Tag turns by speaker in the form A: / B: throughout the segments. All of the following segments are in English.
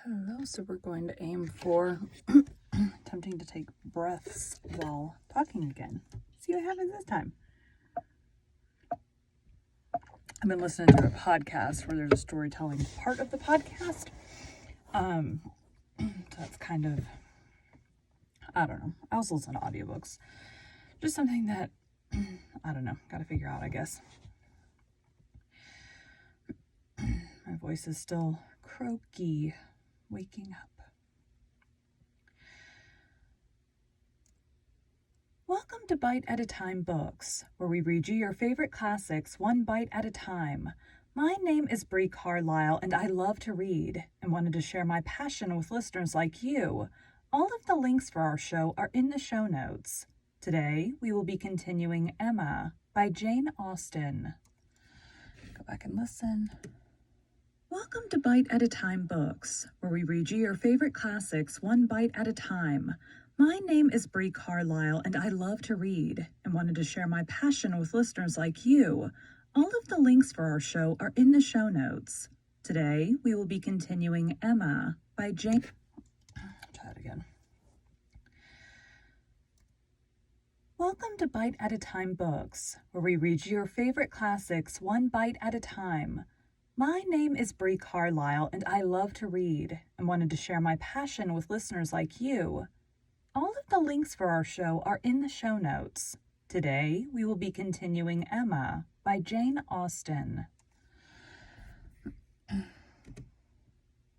A: Hello, so we're going to aim for attempting to take breaths while talking again. See what happens this time. I've been listening to a podcast where there's a storytelling part of the podcast. So that's kind of, I don't know. I also listen to audiobooks. Just something that, I don't know, gotta figure out, I guess. My voice is still croaky, waking up. Welcome to Bite at a Time Books, where we read you your favorite classics one bite at a time. My name is Bree Carlisle, and I love to read and wanted to share my passion with listeners like you. All of the links for our show are in the show notes. Today, we will be continuing Emma by Jane Austen. Go back and listen. Welcome to Bite at a Time Books, where we read you your favorite classics one bite at a time. My name is Bree Carlisle, and I love to read and wanted to share my passion with listeners like you. All of the links for our show are in the show notes. Today, we will be continuing Emma by Jane. Try that again. Welcome to Bite at a Time Books, where we read you your favorite classics one bite at a time. My name is Bree Carlisle, and I love to read and wanted to share my passion with listeners like you. All of the links for our show are in the show notes. Today, we will be continuing Emma by Jane Austen.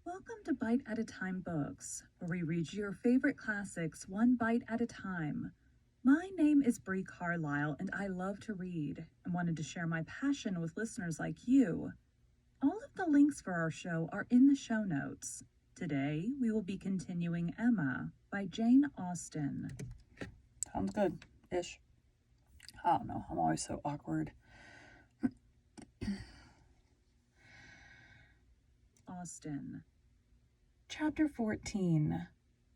A: Welcome to Bite at a Time Books, where we read your favorite classics one bite at a time. My name is Bree Carlisle, and I love to read and wanted to share my passion with listeners like you. All of the links for our show are in the show notes. Today, we will be continuing Emma by Jane Austen. Sounds good-ish. I don't know. I'm always so awkward. Austen. Chapter 14.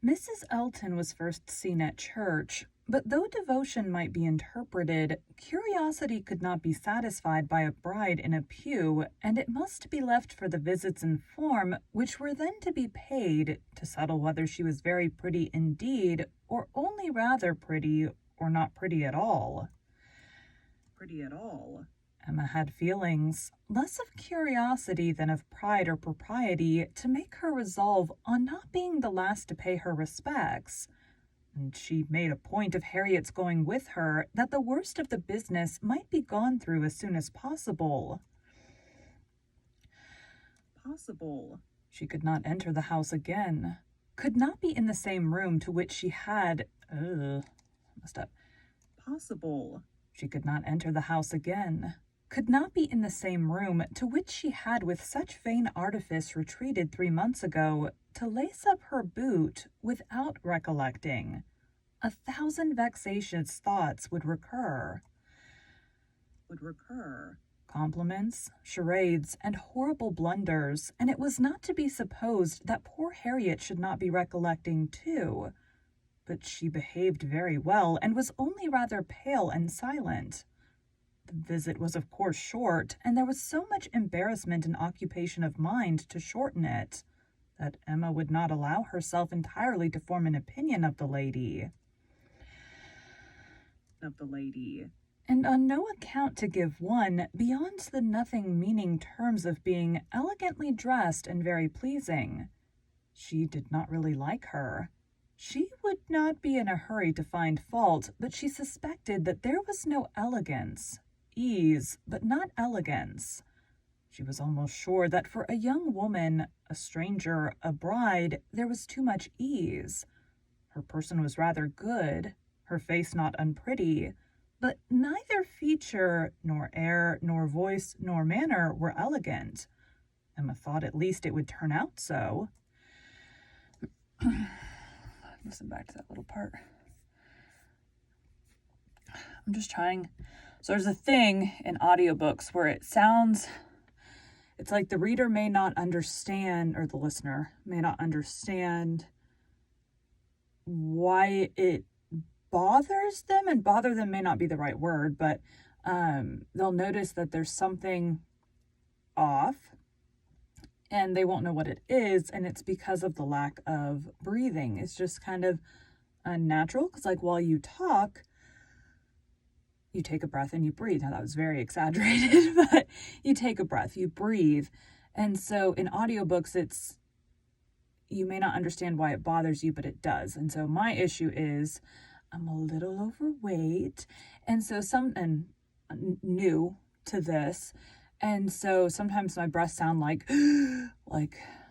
A: Mrs. Elton was first seen at church, but though devotion might be interpreted, curiosity could not be satisfied by a bride in a pew, and it must be left for the visits in form, which were then to be paid, to settle whether she was very pretty indeed, or only rather pretty, or not pretty at all. Pretty at all. Emma had feelings, less of curiosity than of pride or propriety, to make her resolve on not being the last to pay her respects. And she made a point of Harriet's going with her, that the worst of the business might be gone through as soon as possible. She could not enter the house again, could not be in the same room to which she had, She could not enter the house again, could not be in the same room to which she had with such vain artifice retreated 3 months ago, to lace up her boot without recollecting. 1,000 vexatious thoughts would recur. Compliments, charades, and horrible blunders, and it was not to be supposed that poor Harriet should not be recollecting too. But she behaved very well, and was only rather pale and silent. The visit was of course short, and there was so much embarrassment and occupation of mind to shorten it, that Emma would not allow herself entirely to form an opinion of the lady. And on no account to give one beyond the nothing-meaning terms of being elegantly dressed and very pleasing. She did not really like her. She would not be in a hurry to find fault, but she suspected that there was no elegance. Ease, but not elegance. She was almost sure that for a young woman, a stranger, a bride, there was too much ease. Her person was rather good, her face not unpretty, but neither feature, nor air, nor voice, nor manner were elegant. Emma thought at least it would turn out so. Listen back to that little part. I'm just trying. So there's a thing in audiobooks where it's like the reader may not understand, or the listener may not understand why it bothers them, and bother them may not be the right word, but they'll notice that there's something off, and they won't know what it is, and it's because of the lack of breathing. It's just kind of unnatural, because like while you talk, you take a breath and you breathe. Now that was very exaggerated, but you take a breath, you breathe. And so in audiobooks, you may not understand why it bothers you, but it does. And so my issue is I'm a little overweight, and so new to this. And so sometimes my breaths sound like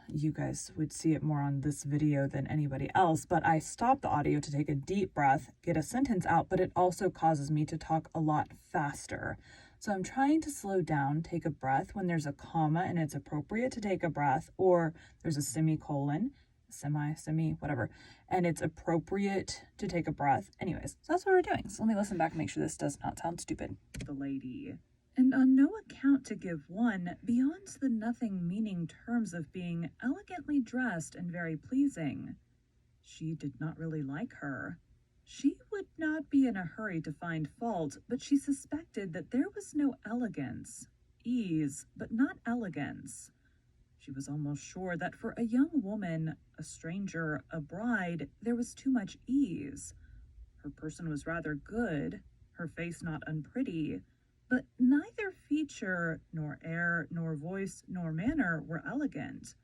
A: you guys would see it more on this video than anybody else, but I stop the audio to take a deep breath, get a sentence out, but it also causes me to talk a lot faster. So I'm trying to slow down, take a breath when there's a comma and it's appropriate to take a breath, or there's a semicolon, semi, whatever, and it's appropriate to take a breath. Anyways, so that's what we're doing. So let me listen back and make sure this does not sound stupid. The lady. And on no account to give one beyond the nothing meaning terms of being elegantly dressed and very pleasing. She did not really like her. She would not be in a hurry to find fault, but she suspected that there was no elegance. Ease, but not elegance. She was almost sure that for a young woman, a stranger, a bride, there was too much ease. Her person was rather good, her face not unpretty, but neither feature, nor air, nor voice, nor manner were elegant.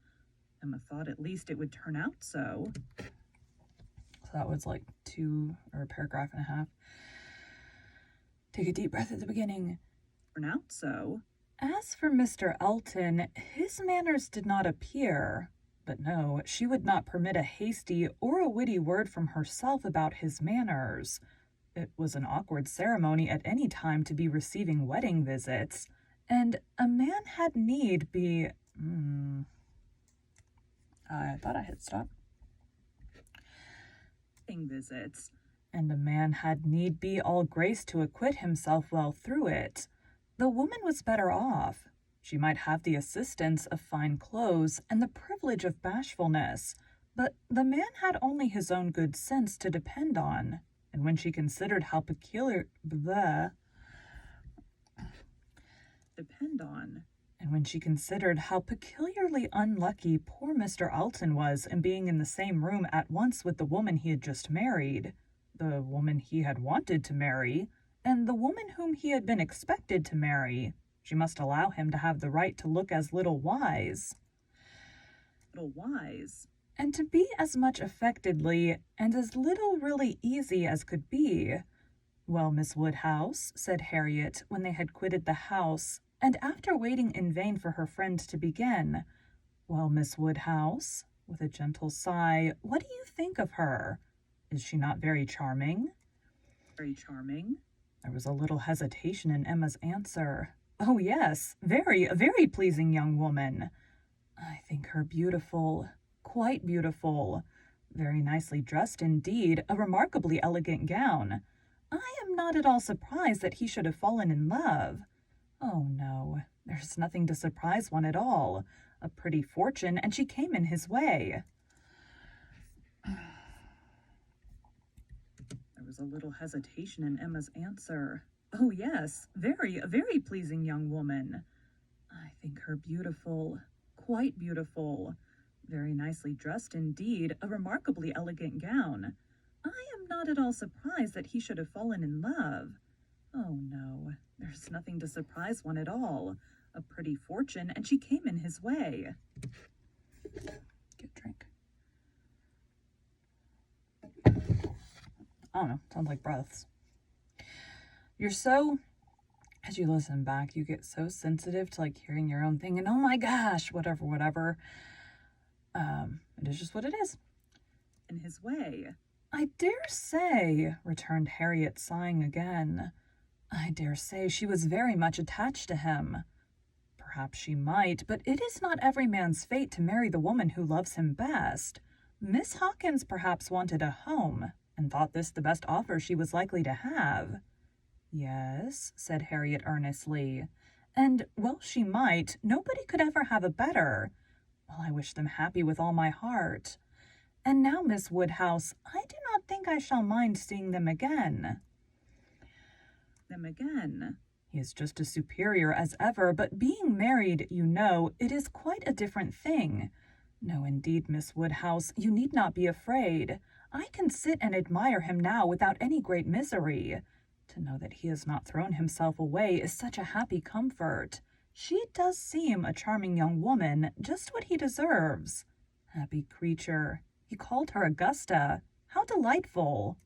A: Emma thought at least it would turn out so. So that was like a paragraph and a half. Take a deep breath at the beginning. Turn out so. As for Mr. Elton, his manners did not appear. But no, she would not permit a hasty or a witty word from herself about his manners. It was an awkward ceremony at any time to be receiving wedding visits, and a man had need be... I thought I hit stop. Visits. And a man had need be all grace to acquit himself well through it. The woman was better off. She might have the assistance of fine clothes and the privilege of bashfulness, but the man had only his own good sense to depend on. And when she considered how peculiarly unlucky poor Mr. Elton was in being in the same room at once with the woman he had just married, the woman he had wanted to marry, and the woman whom he had been expected to marry, she must allow him to have the right to look as little wise. And to be as much affectedly and as little really easy as could be. Well, Miss Woodhouse, said Harriet, when they had quitted the house, and after waiting in vain for her friend to begin, well, Miss Woodhouse, with a gentle sigh, what do you think of her? Is she not very charming? Very charming. There was a little hesitation in Emma's answer. Oh, yes, very, very pleasing young woman. I think her beautiful. Quite beautiful. Very nicely dressed indeed, a remarkably elegant gown. I am not at all surprised that he should have fallen in love. Oh, no, there's nothing to surprise one at all. A pretty fortune, and she came in his way. There was a little hesitation in Emma's answer. Oh, yes, very, very pleasing young woman. I think her beautiful, quite beautiful. Very nicely dressed indeed, a remarkably elegant gown. I am not at all surprised that he should have fallen in love. Oh, no, there's nothing to surprise one at all. A pretty fortune, and she came in his way. Get a drink. I don't know, sounds like breaths. As you listen back, you get so sensitive to like hearing your own thing and oh my gosh, whatever. It is just what it is. In his way. I dare say, returned Harriet, sighing again. I dare say she was very much attached to him. Perhaps she might, but it is not every man's fate to marry the woman who loves him best. Miss Hawkins perhaps wanted a home, and thought this the best offer she was likely to have. Yes, said Harriet earnestly, and well she might. Nobody could ever have a better. Well, I wish them happy with all my heart. And now, Miss Woodhouse, I do not think I shall mind seeing them again. He is just as superior as ever, but being married, you know, it is quite a different thing. No, indeed, Miss Woodhouse, you need not be afraid. I can sit and admire him now without any great misery. To know that he has not thrown himself away is such a happy comfort. She does seem a charming young woman, just what he deserves. Happy creature. He called her Augusta. How delightful.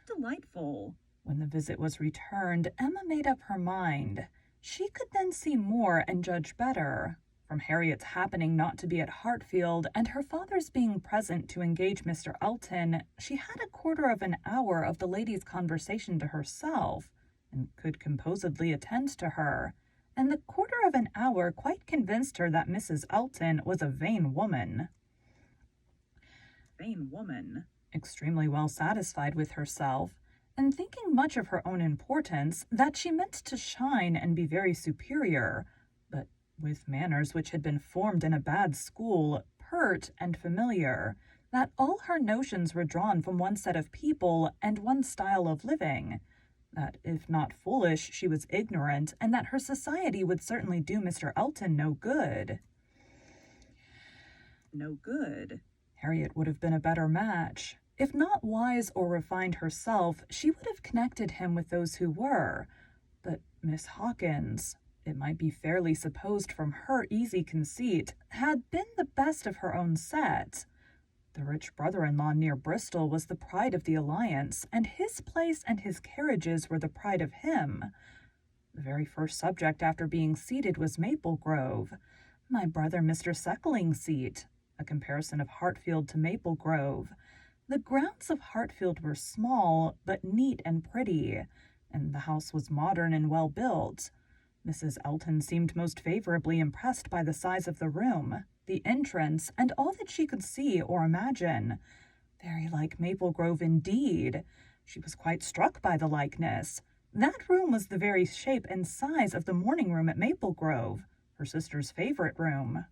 A: Delightful. When the visit was returned, Emma made up her mind. She could then see more and judge better. From Harriet's happening not to be at Hartfield, and her father's being present to engage Mr. Elton, she had a quarter of an hour of the lady's conversation to herself, and could composedly attend to her, and the quarter of an hour quite convinced her that Mrs. Elton was a vain woman. Vain woman. Extremely well satisfied with herself, and thinking much of her own importance, that she meant to shine and be very superior, but with manners which had been formed in a bad school, pert and familiar, that all her notions were drawn from one set of people and one style of living, that if not foolish, she was ignorant, and that her society would certainly do Mr. Elton no good. No good? Harriet would have been a better match. If not wise or refined herself, she would have connected him with those who were. But Miss Hawkins, it might be fairly supposed from her easy conceit, had been the best of her own set. The rich brother-in-law near Bristol was the pride of the alliance, and his place and his carriages were the pride of him. The very first subject after being seated was Maple Grove, my brother Mr. Suckling's seat, a comparison of Hartfield to Maple Grove. The grounds of Hartfield were small, but neat and pretty, and the house was modern and well built. Mrs. Elton seemed most favorably impressed by the size of the room, the entrance, and all that she could see or imagine. Very like Maple Grove indeed. She was quite struck by the likeness. That room was the very shape and size of the morning room at Maple Grove, her sister's favorite room.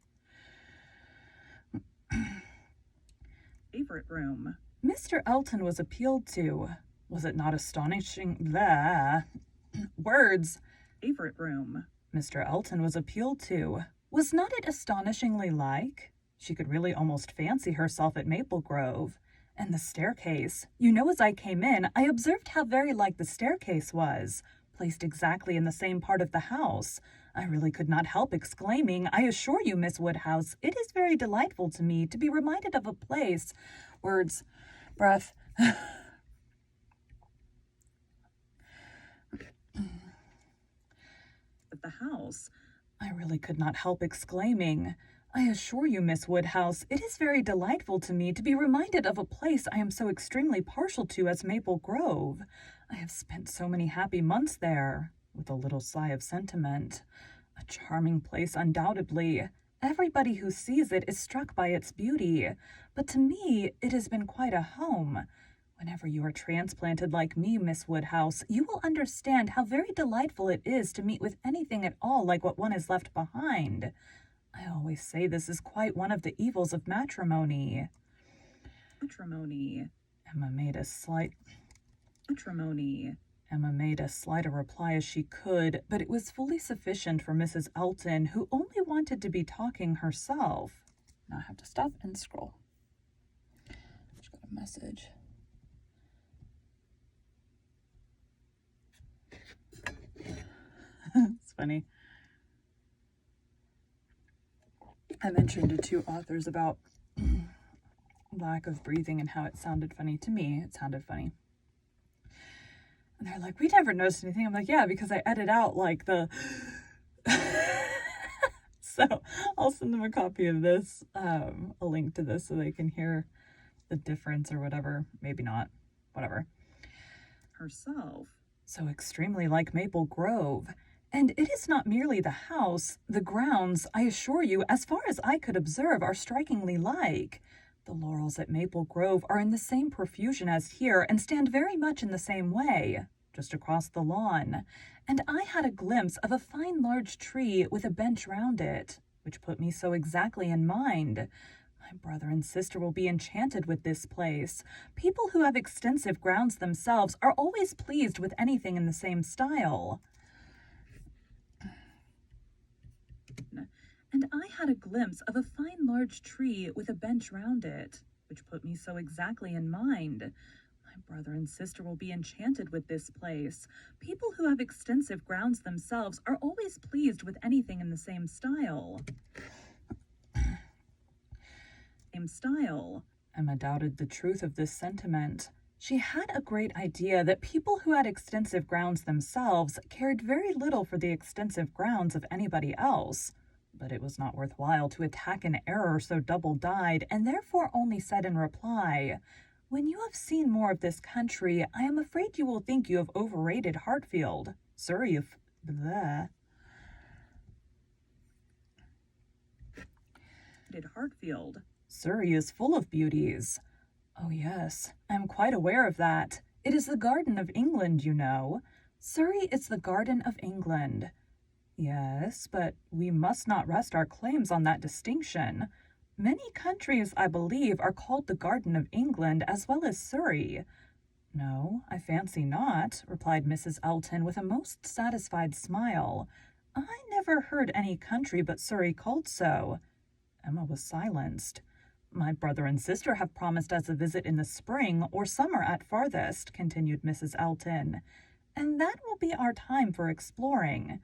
A: Favorite room. Mr. Elton was appealed to. Was it not astonishing? Words. Favorite room. Mr. Elton was appealed to. Was not it astonishingly like? She could really almost fancy herself at Maple Grove. And the staircase. You know, as I came in, I observed how very like the staircase was, placed exactly in the same part of the house. I really could not help exclaiming, I assure you, Miss Woodhouse, it is very delightful to me to be reminded of a place. Words. Breath. At the house. I really could not help exclaiming, I assure you, Miss Woodhouse, it is very delightful to me to be reminded of a place I am so extremely partial to as Maple Grove. I have spent so many happy months there, with a little sigh of sentiment. A charming place, undoubtedly. Everybody who sees it is struck by its beauty, but to me it has been quite a home. Whenever you are transplanted like me, Miss Woodhouse, you will understand how very delightful it is to meet with anything at all like what one has left behind. I always say this is quite one of the evils of matrimony. Matrimony. Emma made as slight a reply as she could, but it was fully sufficient for Mrs. Elton, who only wanted to be talking herself. Now I have to stop and scroll. Just got a message. It's funny. I mentioned to two authors about lack of breathing and how it sounded funny to me. It sounded funny. And they're like, we never noticed anything. I'm like, yeah, because I edit out like the... So I'll send them a copy of this, a link to this so they can hear the difference or whatever. Maybe not. Whatever. Herself. So extremely like Maple Grove. And it is not merely the house. The grounds, I assure you, as far as I could observe, are strikingly like. The laurels at Maple Grove are in the same profusion as here and stand very much in the same way, just across the lawn. And I had a glimpse of a fine large tree with a bench round it, which put me so exactly in mind. My My brother and sister will be enchanted with this place. People who have extensive grounds themselves are always pleased with anything in the same style. And I had a glimpse of a fine large tree with a bench round it, which put me so exactly in mind. My brother and sister will be enchanted with this place. People who have extensive grounds themselves are always pleased with anything in the same style. Emma doubted the truth of this sentiment. She had a great idea that people who had extensive grounds themselves cared very little for the extensive grounds of anybody else. But it was not worthwhile to attack an error so double-dyed, and therefore only said in reply, "When you have seen more of this country, I am afraid you will think you have overrated Hartfield. Surrey of Hartfield. Surrey is full of beauties." "Oh, yes, I am quite aware of that. It is the Garden of England, you know. Surrey is the Garden of England." "Yes, but we must not rest our claims on that distinction. Many countries, I believe, are called the Garden of England as well as Surrey." "No, I fancy not," replied Mrs. Elton with a most satisfied smile. "I never heard any country but Surrey called so." Emma was silenced. "My brother and sister have promised us a visit in the spring or summer at farthest," continued Mrs. Elton, "and that will be our time for exploring.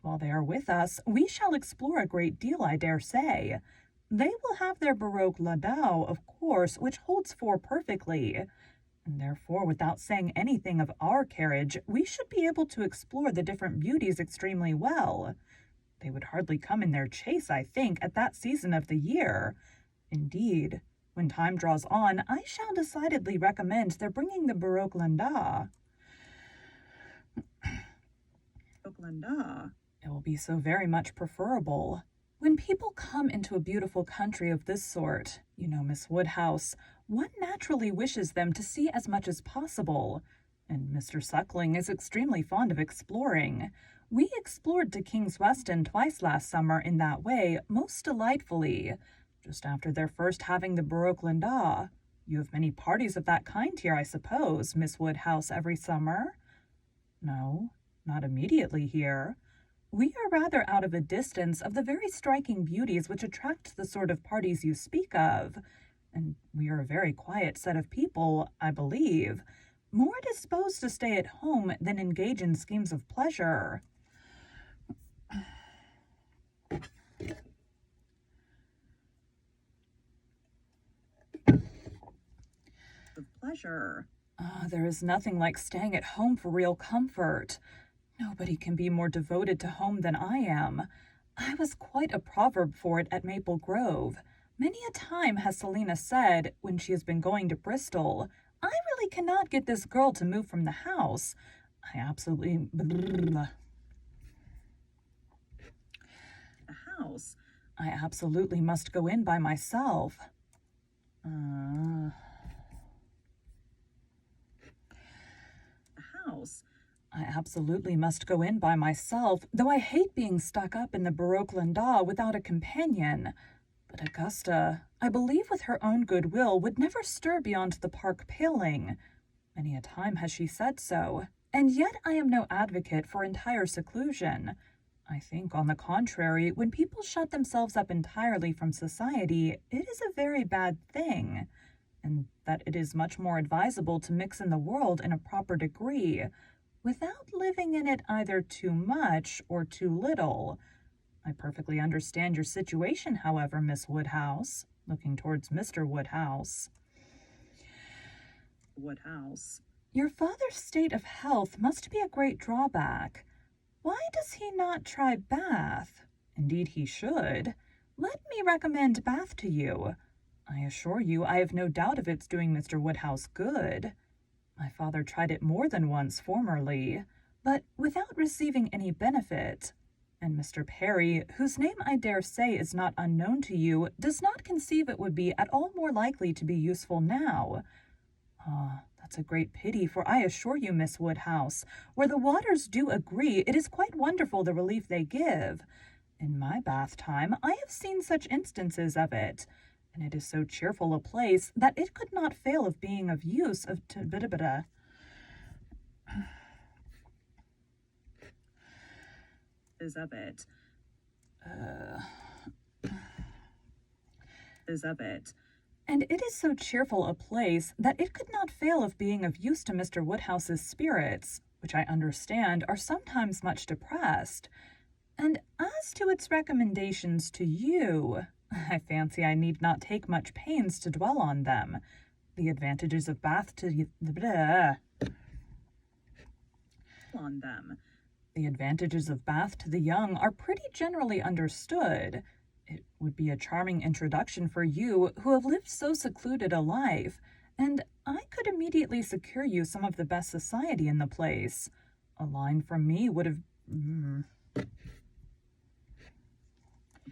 A: While they are with us, we shall explore a great deal, I dare say. They will have their baroque landau, of course, which holds four perfectly, and therefore, without saying anything of our carriage, we should be able to explore the different beauties extremely well. They would hardly come in their chaise, I think, at that season of the year. Indeed, when time draws on, I shall decidedly recommend their bringing the baroque landau. It will be so very much preferable. When people come into a beautiful country of this sort, you know, Miss Woodhouse, one naturally wishes them to see as much as possible, and Mr. Suckling is extremely fond of exploring. We explored to King's Weston twice last summer in that way, most delightfully, just after their first having the baroque landau. You have many parties of that kind here, I suppose, Miss Woodhouse, every summer?" "No, not immediately here. We are rather out of a distance of the very striking beauties which attract the sort of parties you speak of, and we are a very quiet set of people, I believe, more disposed to stay at home than engage in schemes of pleasure." There is nothing like staying at home for real comfort. Nobody can be more devoted to home than I am. I was quite a proverb for it at Maple Grove. Many a time has Selina said, when she has been going to Bristol, "I really cannot get this girl to move from the house. I absolutely I absolutely must go in by myself." "I absolutely must go in by myself, though I hate being stuck up in the baroque landau without a companion. But Augusta, I believe with her own good will, would never stir beyond the park paling. Many a time has she said so, and yet I am no advocate for entire seclusion. I think, on the contrary, when people shut themselves up entirely from society, it is a very bad thing, and that it is much more advisable to mix in the world in a proper degree, without living in it either too much or too little. I perfectly understand your situation, however, Miss Woodhouse," looking towards Mr. Woodhouse. "Your father's state of health must be a great drawback. Why does he not try Bath? Indeed he should. Let me recommend Bath to you. I assure you I have no doubt of its doing Mr. Woodhouse good. My father tried it more than once formerly, but without receiving any benefit, and Mr. Perry, whose name I dare say is not unknown to you, does not conceive it would be at all more likely to be useful now. Ah, that's a great pity, for I assure you, Miss Woodhouse, where the waters do agree, it is quite wonderful the relief they give. In my bath time I have seen such instances of it. and it is so cheerful a place that it could not fail of being of use of is of it. Is of it. And it is so cheerful a place that it could not fail of being of use to Mr. Woodhouse's spirits, which I understand are sometimes much depressed. And as to its recommendations to you, I fancy I need not take much pains to dwell on them. The advantages of Bath to The advantages of Bath to the young are pretty generally understood. It would be a charming introduction for you who have lived so secluded a life, and I could immediately secure you some of the best society in the place. A line from me would have...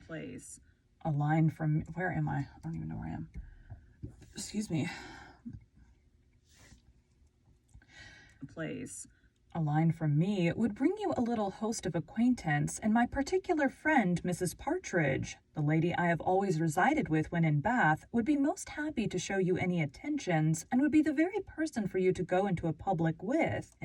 A: place. A line from... Where am I? I don't even know where I am. Excuse me. Place. A line from me would bring you a little host of acquaintance, and my particular friend, Mrs. Partridge, the lady I have always resided with when in Bath, would be most happy to show you any attentions, and would be the very person for you to go into public with.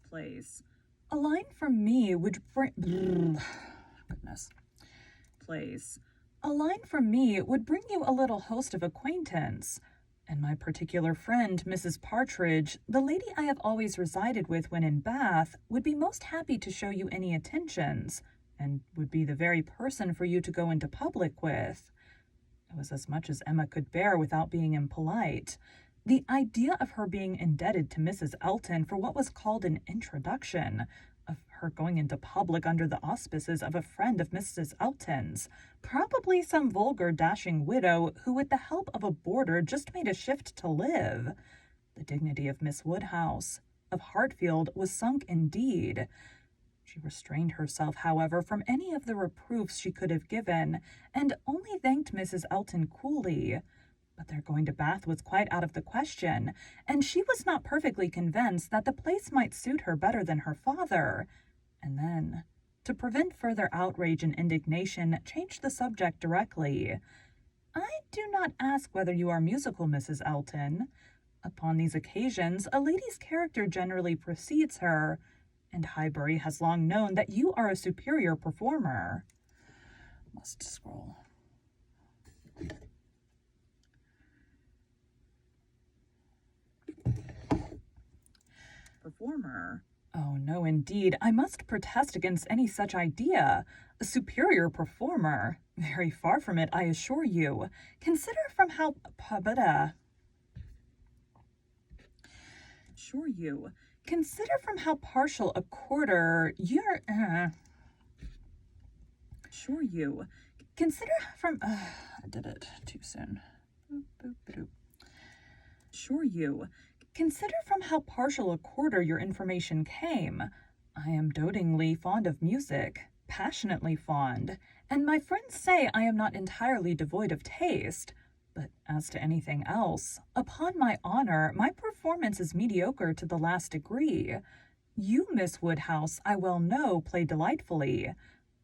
A: Place. A line from me would bring... Goodness. Place. A line from me would bring you a little host of acquaintance, and my particular friend, Mrs. Partridge, the lady I have always resided with when in Bath, would be most happy to show you any attentions, and would be the very person for you to go into public with. It was as much as Emma could bear without being impolite. The idea of her being indebted to Mrs. Elton for what was called an introduction, of her going into public under the auspices of a friend of Mrs. Elton's, probably some vulgar dashing widow who with the help of a boarder just made a shift to live. The dignity of Miss Woodhouse, of Hartfield, was sunk indeed. She restrained herself, however, from any of the reproofs she could have given, and only thanked Mrs. Elton coolly. But their going to Bath was quite out of the question, and she was not perfectly convinced that the place might suit her better than her father. And then, to prevent further outrage and indignation, changed the subject directly. I do not ask whether you are musical, Mrs. Elton. Upon these occasions, a lady's character generally precedes her, and Highbury has long known that you are a superior performer. Must scroll. Performer? Oh, no, indeed. I must protest against any such idea. A superior performer? Very far from it, I assure you. Consider from how... Consider from how partial a quarter you're... Consider from... I did it too soon. Consider from how partial a quarter your information came. I am dotingly fond of music, passionately fond, and my friends say I am not entirely devoid of taste. But as to anything else, upon my honor, my performance is mediocre to the last degree. You, Miss Woodhouse, I well know, play delightfully.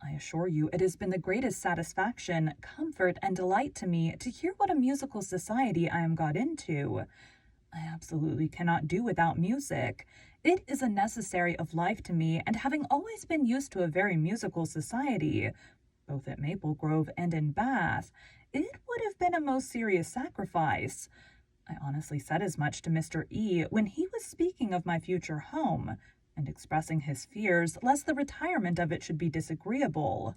A: I assure you it has been the greatest satisfaction, comfort, and delight to me to hear what a musical society I am got into. I absolutely cannot do without music. It is a necessary of life to me, and having always been used to a very musical society, both at Maple Grove and in Bath, it would have been a most serious sacrifice. I honestly said as much to Mr. E. when he was speaking of my future home, and expressing his fears lest the retirement of it should be disagreeable.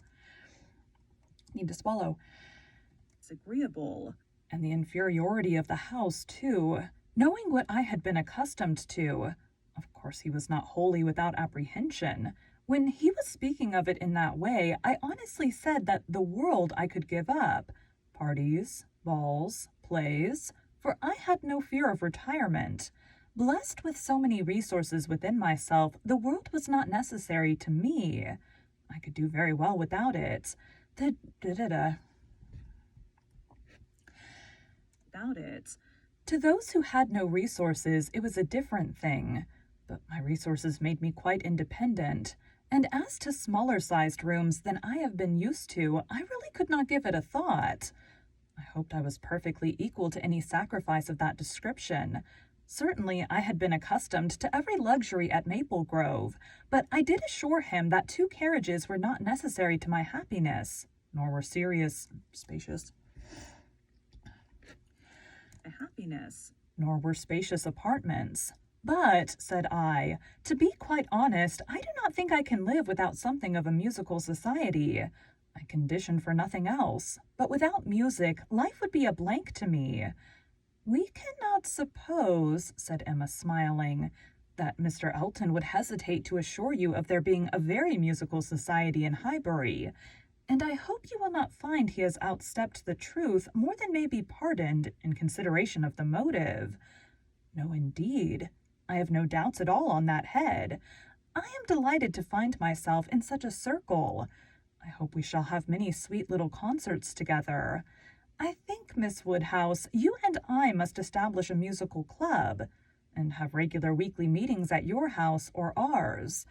A: Need to swallow. Disagreeable. And the inferiority of the house, too. Knowing what I had been accustomed to, of course he was not wholly without apprehension. When he was speaking of it in that way, I honestly said that the world I could give up, parties, balls, plays, for I had no fear of retirement. Blessed with so many resources within myself, the world was not necessary to me. I could do very well without it. Without it. To those who had no resources, it was a different thing, but my resources made me quite independent, And as to smaller-sized rooms than I have been used to, I really could not give it a thought. I hoped I was perfectly equal to any sacrifice of that description. Certainly, I had been accustomed to every luxury at Maple Grove, but I did assure him that 2 carriages were not necessary to my happiness, nor were spacious apartments. But, said I, to be quite honest, I do not think I can live without something of a musical society. I conditioned for nothing else, but without music, life would be a blank to me. We cannot suppose, said Emma, smiling, that Mr. Elton would hesitate to assure you of there being a very musical society in Highbury, and I hope you will not find he has outstepped the truth more than may be pardoned in consideration of the motive. No, indeed. I have no doubts at all on that head. I am delighted to find myself in such a circle. I hope we shall have many sweet little concerts together. I think, Miss Woodhouse, you and I must establish a musical club, and have regular weekly meetings at your house or ours.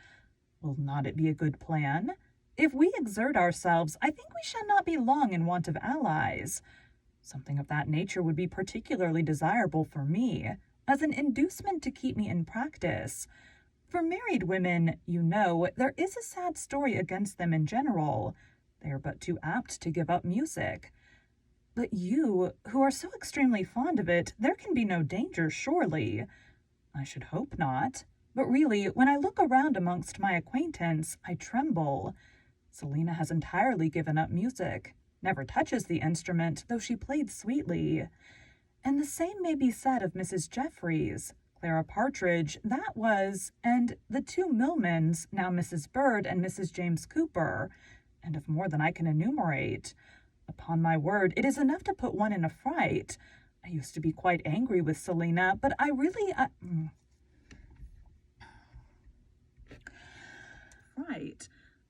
A: Will not it be a good plan? If we exert ourselves, I think we shall not be long in want of allies. Something of that nature would be particularly desirable for me, as an inducement to keep me in practice. For married women, you know, there is a sad story against them in general. They are but too apt to give up music. But you, who are so extremely fond of it, there can be no danger, surely. I should hope not. But really, when I look around amongst my acquaintance, I tremble. Selina has entirely given up music, never touches the instrument, though she played sweetly. And the same may be said of Mrs. Jeffreys, Clara Partridge, that was, and the 2 Millmans, now Mrs. Bird and Mrs. James Cooper, and of more than I can enumerate. Upon my word, it is enough to put one in a fright. I used to be quite angry with Selina, but I really...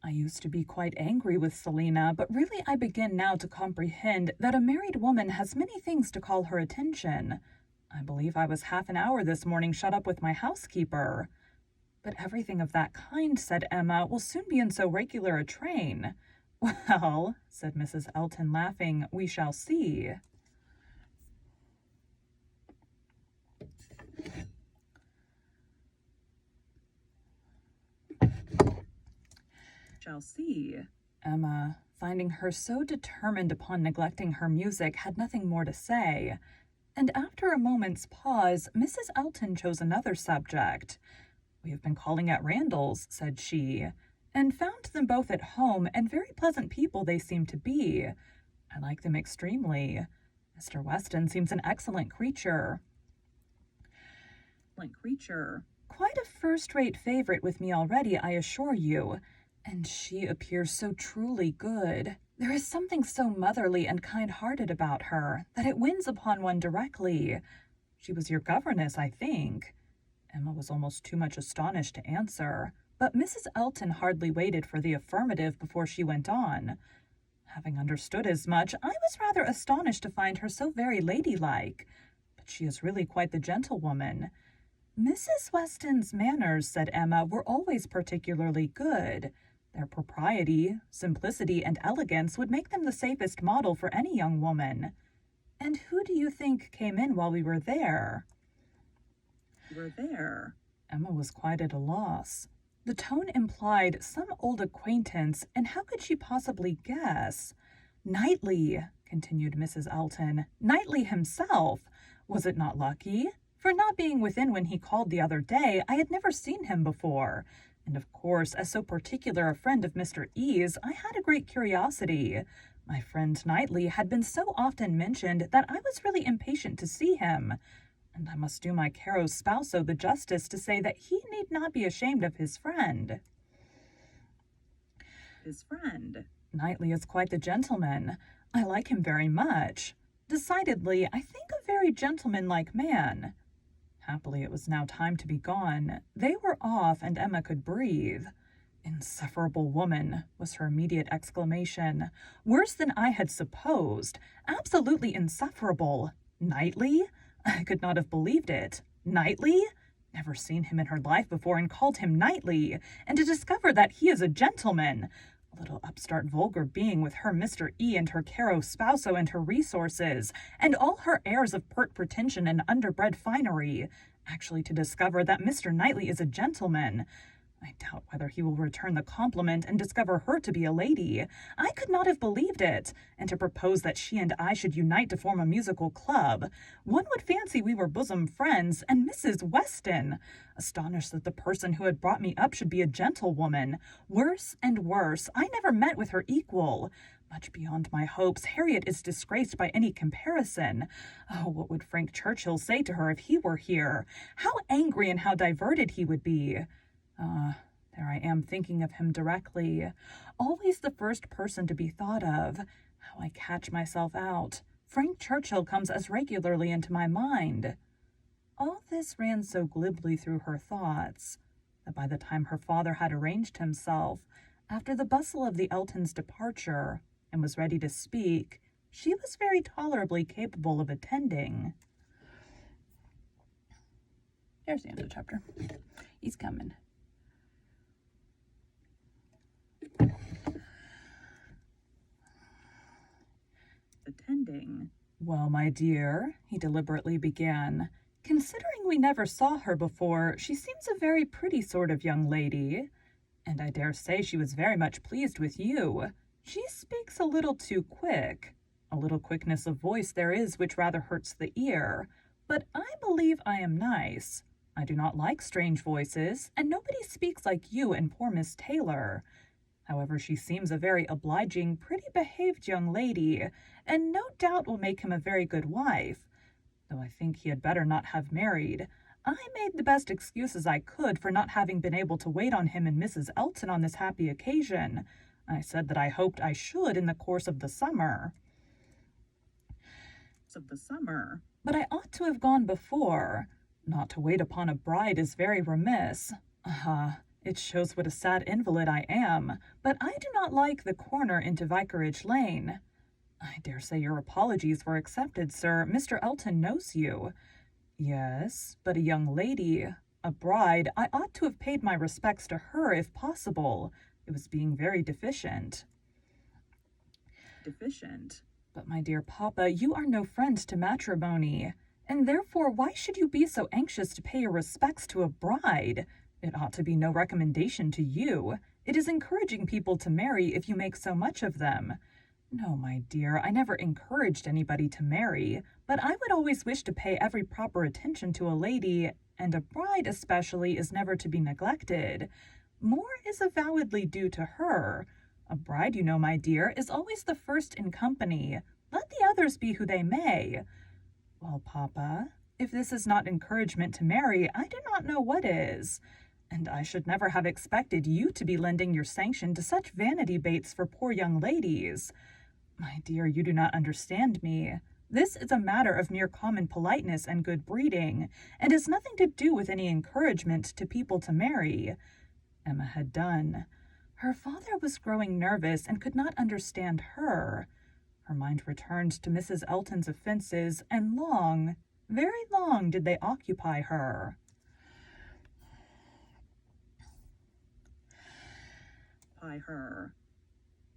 A: I used to be quite angry with Selina, but really I begin now to comprehend that a married woman has many things to call her attention. I believe I was half an hour this morning shut up with my housekeeper. But everything of that kind, said Emma, will soon be in so regular a train. Well, said Mrs. Elton, laughing, we shall see. Emma, finding her so determined upon neglecting her music, had nothing more to say, and after a moment's pause, Mrs. Elton chose another subject. We have been calling at Randall's, said she, and found them both at home, and very pleasant people they seem to be. I like them extremely. Mr. Weston seems an excellent creature. Quite a first-rate favorite with me already, I assure you. And she appears so truly good. There is something so motherly and kind-hearted about her that it wins upon one directly. She was your governess, I think. Emma was almost too much astonished to answer, but Mrs. Elton hardly waited for the affirmative before she went on. Having understood as much, I was rather astonished to find her so very ladylike, but she is really quite the gentlewoman. Mrs. Weston's manners, said Emma, were always particularly good. Their propriety, simplicity, and elegance would make them the safest model for any young woman. And who do you think came in while we were there? Emma was quite at a loss. The tone implied some old acquaintance, and how could she possibly guess? Knightley, continued Mrs. Elton. Knightley himself. Was it not lucky? For not being within when he called the other day, I had never seen him before. And of course, as so particular a friend of Mr. E.'s, I had a great curiosity. My friend Knightley had been so often mentioned that I was really impatient to see him. And I must do my caro sposo the justice to say that he need not be ashamed of his friend. Knightley is quite the gentleman. I like him very much. Decidedly, I think a very gentlemanlike man. Happily, it was now time to be gone. They were off, and Emma could breathe. Insufferable woman, was her immediate exclamation. Worse than I had supposed. Absolutely insufferable. Knightley? I could not have believed it. Knightley? Never seen him in her life before and called him Knightley, and to discover that he is a gentleman. A little upstart vulgar being with her Mr. E and her caro sposo and her resources, and all her airs of pert pretension and underbred finery. Actually to discover that Mr. Knightley is a gentleman. I doubt whether he will return the compliment and discover her to be a lady. I could not have believed it. And to propose that she and I should unite to form a musical club. One would fancy we were bosom friends, and Mrs. Weston. Astonished that the person who had brought me up should be a gentlewoman. Worse and worse, I never met with her equal. Much beyond my hopes, Harriet is disgraced by any comparison. Oh, what would Frank Churchill say to her if he were here? How angry and how diverted he would be. There I am thinking of him directly. Always the first person to be thought of. How I catch myself out. Frank Churchill comes as regularly into my mind. All this ran so glibly through her thoughts that by the time her father had arranged himself, after the bustle of the Eltons' departure, and was ready to speak, she was very tolerably capable of attending. There's the end of the chapter. He's coming. Attending. Well, my dear, he deliberately began, considering we never saw her before, she seems a very pretty sort of young lady, and I dare say she was very much pleased with you. She speaks a little too quick. A little quickness of voice there is which rather hurts the ear, but I believe I am nice. I do not like strange voices, and nobody speaks like you and poor Miss Taylor. However, she seems a very obliging, pretty-behaved young lady, and no doubt will make him a very good wife, though I think he had better not have married. I made the best excuses I could for not having been able to wait on him and Mrs. Elton on this happy occasion. I said that I hoped I should in the course of the summer. But I ought to have gone before. Not to wait upon a bride is very remiss. It shows what a sad invalid I am, but I do not like the corner into Vicarage Lane. I dare say your apologies were accepted, sir. Mr. Elton knows you. Yes, but a young lady, a bride, I ought to have paid my respects to her if possible. It was being very deficient. But, my dear papa, you are no friend to matrimony, and therefore why should you be so anxious to pay your respects to a bride? It ought to be no recommendation to you. It is encouraging people to marry if you make so much of them. No, my dear, I never encouraged anybody to marry, but I would always wish to pay every proper attention to a lady, and a bride especially is never to be neglected. More is avowedly due to her. A bride, you know, my dear, is always the first in company. Let the others be who they may. Well, papa, if this is not encouragement to marry, I do not know what is. And I should never have expected you to be lending your sanction to such vanity baits for poor young ladies. My dear, you do not understand me. This is a matter of mere common politeness and good breeding, and has nothing to do with any encouragement to people to marry. Emma had done. Her father was growing nervous and could not understand her. Her mind returned to Mrs. Elton's offenses, and long, very long did they occupy her.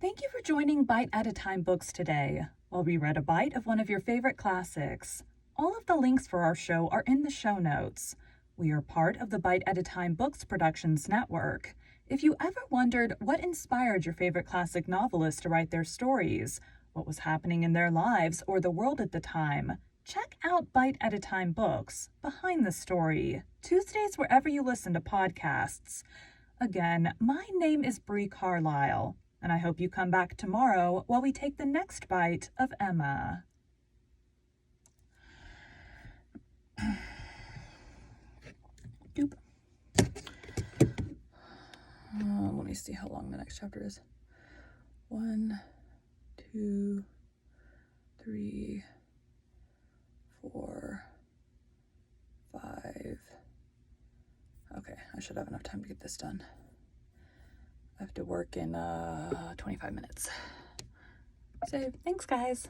A: Thank you for joining Bite at a Time Books today, while we read a bite of one of your favorite classics. All of the links for our show are in the show notes. We are part of the Bite at a Time Books Productions Network. If you ever wondered what inspired your favorite classic novelists to write their stories, what was happening in their lives or the world at the time, check out Bite at a Time Books, Behind the Story, Tuesdays wherever you listen to podcasts. Again, my name is Bree Carlisle, and I hope you come back tomorrow while we take the next bite of Emma. Doop. Let me see how long the next chapter is. 1, 2, 3, 4, 5. Okay, I should have enough time to get this done. I have to work in 25 minutes. So, thanks, guys.